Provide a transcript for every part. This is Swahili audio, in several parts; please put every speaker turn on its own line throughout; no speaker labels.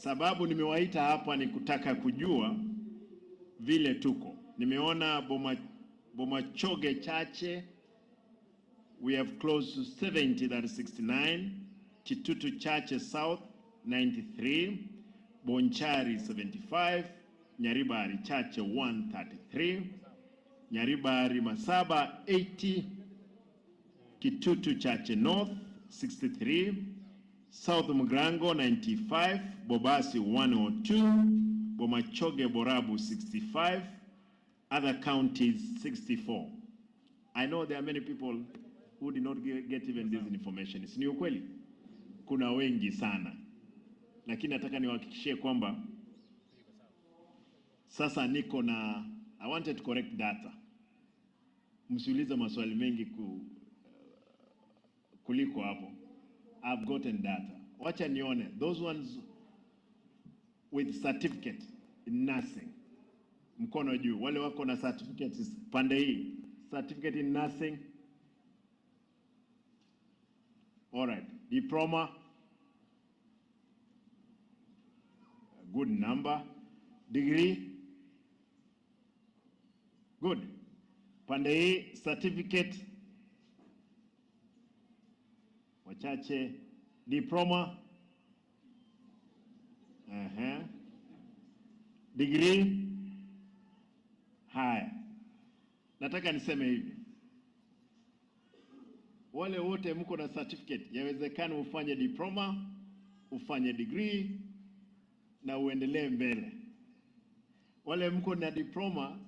Sababu nimewaita hapa ni kutaka kujua vile tuko. Nimeona Bomachoge chache, we have close to 70, that is 69. Kitutu Chache South 93, Bonchari 75, Nyaribari Chache 133, Nyaribari Masaba 80, Kitutu Chache North 63, South Mugrango 95, Bobasi 102, Bomachoge Borabu 65, other counties 64. I know there are many people who did not get even this information. Si ni ukweli? Kuna wengi sana. Lakini nataka niwahakikishie kwamba sasa niko na, I wanted to correct data. Msiulize maswali mengi kuliko hapo. I've gotten data. Wacha nione those ones with certificate in nursing. Mkono juu. Wale wako na certificates pande hii. Certificate in nursing. All right. Diploma. A good number. Degree. Good. Pande hii certificate. Wachache. Diploma. Degree. Haya. Nataka niseme hivi. Wale wote mko na certificate, yawezekana ufanye diploma, ufanye degree na uendelee mbele. Wale mko na diploma,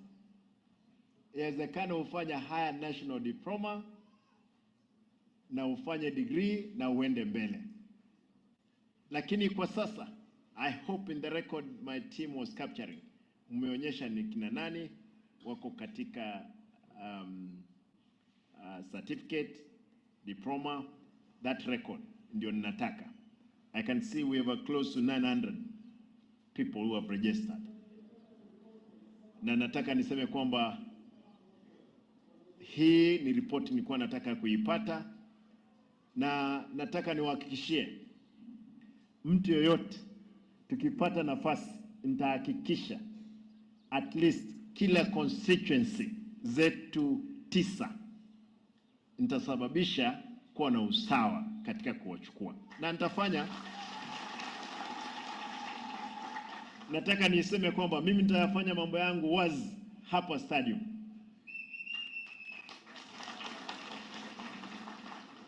yawezekana ufanye higher national diploma na ufanye degree na uende mbele. Lakini kwa sasa, I hope in the record my team was capturing, umeonyesha ni kina nani wako katika certificate, diploma, that record ndio ninataka. I can see we have close to 900 people who have registered. Na nataka niseme kwamba hii ni report nilikuwa nataka kuipata, na nataka niwahakikishie mtu yoyote tukipata nafasi nitahakikisha at least kila constituency zetu 9 nitasababisha kuwa na usawa katika kuwachukua. Na nitafanya, nataka niseme kwamba mimi nitafanya mambo yangu wazi hapa stadium.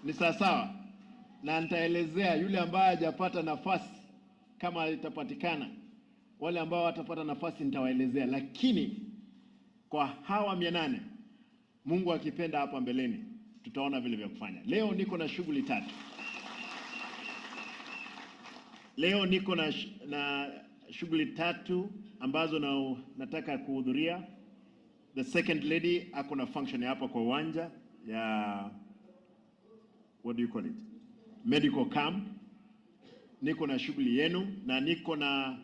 Ni sawa, na nitaelezea yule ambaye hajapata nafasi kama itapatikana. Wale ambao watapata nafasi nitawaelezea, lakini kwa hawa 800 Mungu akipenda hapa mbeleni tutaona vile vya kufanya. Leo niko na shughuli 3. Leo niko na shughuli 3 ambazo nataka kuhudhuria. The second lady ako na function hapa kwa uwanja ya what do you call it? Medical camp. Niko na shughuli yenu, na niko na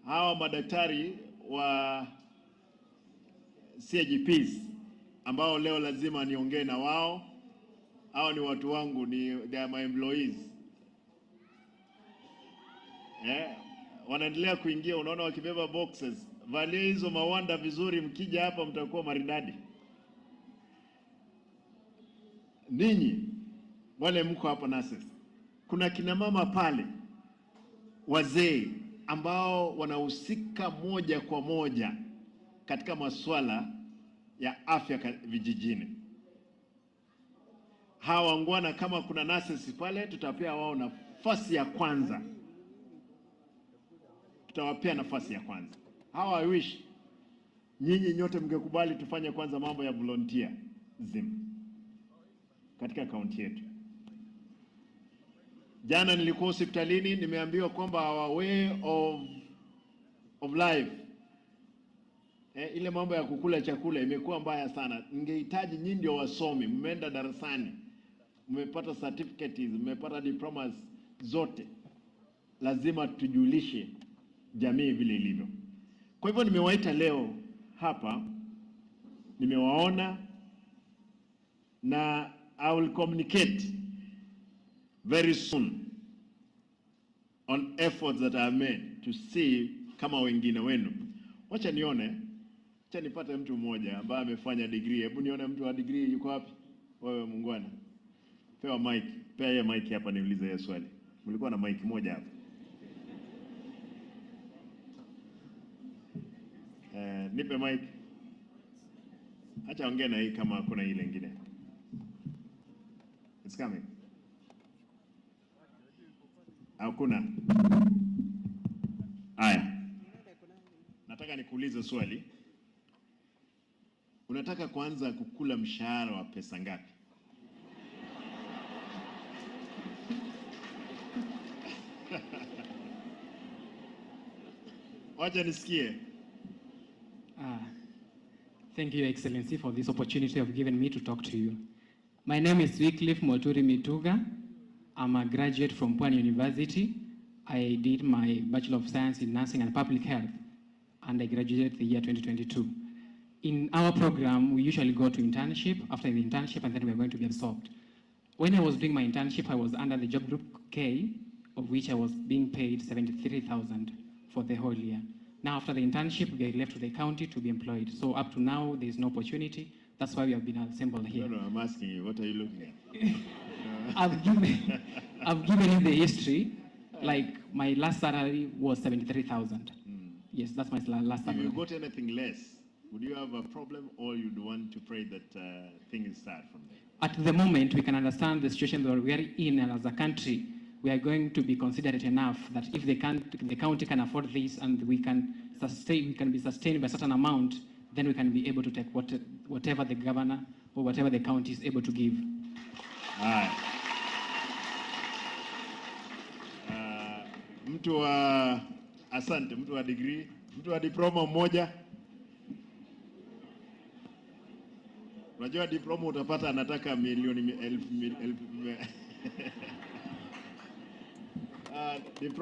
hawa madaktari wa CGPs ambao leo lazima niongee na wao. Hao ni watu wangu, they are my employees. Wanaendelea kuingia, unaona wakibeba boxes. Valia hizo mawanda vizuri, mkija hapa mtakuwa maridadi. Ninyi wale mko hapa nurses, kuna kina mama pale wazee ambao wanahusika moja kwa moja katika masuala ya afya vijijini. Hawa wangwana, kama kuna nurses pale, tutawapea wao nafasi ya kwanza. Tutawapea nafasi ya kwanza. Hawa I wish nyinyi nyote mngekubali tufanye kwanza mambo ya volunteerism katika kaunti yetu. Jana nilikuwa hospitalini, nimeambiwa kwamba our way of life, ile mambo ya kukula chakula imekuwa mbaya sana. Ningehitaji nyinyi ndio wasomi, mmeenda darasani, mmepata certificates, mmepata diplomas zote. Lazima tujulishe jamii vile ilivyo. Kwa hivyo nimewaita leo hapa, nimewaona, na I will communicate very soon on efforts that are made to see kama wengine wenu. Wacha nione, wacha nipate mtu mmoja ambaye amefanya degree. Hebu nione mtu wa degree yuko wapi? Wewe mungwana. Pewa mic, pea yeye mic hapa niulize yeye swali. Mlikuwa na mic moja hapa. Nipe mic. Acha ongea na hii kama kuna ile nyingine. It's coming. Hakuna. Haya. Nataka nikuulize swali. Unataka kuanza kukula mshahara wa pesa ngapi? Wacha nisikie.
Thank you, Excellency, for this opportunity of giving me to talk to you. My name is Wycliffe Moturi Mituga. I'm a graduate from Pwani University. I did my Bachelor of Science in Nursing and Public Health, and I graduated the year 2022. In our program, we usually go to internship. After the internship, and then we're going to be absorbed. When I was doing my internship, I was under the job group K, of which I was being paid 73,000 for the whole year. Now, after the internship, we are left to the county to be employed. So up to now, there is no opportunity. That's why we have been assembled here.
No, I'm asking you, what are you looking at?
I've given you the history. Like, my last salary was 73,000. Yes, that's my last salary.
If you got anything less, would you have a problem, or you'd want to pray that things start from there?
At the moment, we can understand the situation that we are in, and as a country, we are going to be considerate enough that if the county can afford this and we can be sustained by a certain amount, then we can be able to take whatever the governor or whatever the county is able to give.
Mtu wa asante, mtu wa degree, mtu wa diploma mmoja. Unajua diploma utapata anataka milioni elfu